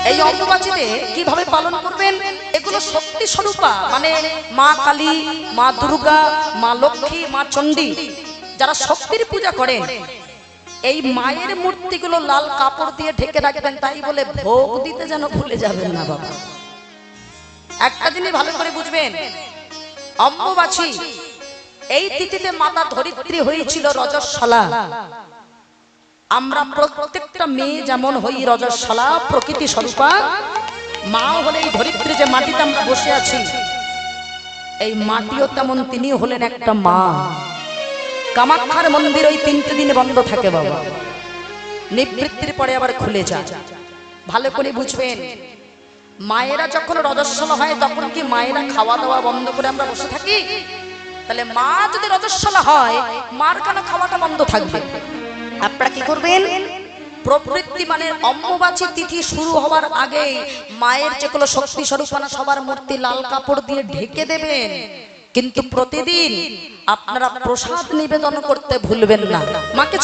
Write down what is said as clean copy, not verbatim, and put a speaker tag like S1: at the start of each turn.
S1: এই অম্বুবাচীতে কিভাবে পালন করবেন? এগুলো শক্তি স্বরূপা, মানে মা কালী, মা দুর্গা, মা লক্ষ্মী, মা চণ্ডী, যারা শক্তির পূজা করেন, এই মায়ের মূর্তিগুলো লাল কাপড় দিয়ে ঢেকে রাখবেন। তাই বলে ভোগ দিতে যেন ভুলে যাবেন না বাবা। একটা জিনিস ভালো করে বুঝবেন, অম্বুবাচী এই তিথিতে মাতা ধরিত্রী হয়েছিল রজস্বলা। আমরা প্রত্যেকটা মেয়ে যেমন হই রজস্বলা, প্রকৃতি স্বরূপা, মাও হলে এই ধরিত্রী, যে মাটিতে আমরা বসে আছি এই মাটিও তেমন তিনি হলেন একটা মা। কামাখ্যার মন্দির ওই 3টে দিন বন্ধ থাকে বাবা, নিবৃত্তির পরে আবার খুলে যায়। ভালো করে বুঝবেন, মায়েরা যখন রজস্বলা হয় তখন কি মায়েরা খাওয়া দাওয়া বন্ধ করে আমরা বসে থাকি? তাহলে মা যদি রজস্বলা হয়, মার কেন খাওয়াটা বন্ধ থাকবে? আপনারা কি করবেন? প্রবৃত্তি মানে অম্বুবাচী তিথি শুরু হওয়ার আগে মায়ের যেগুলো শক্তি স্বরূপানা সবার মূর্তি লাল কাপড় দিয়ে ঢেকে দেবেন। কিন্তু প্রতিদিন আপনারা প্রসাদ নিবেদন করতে ভুলবেন না। মাকে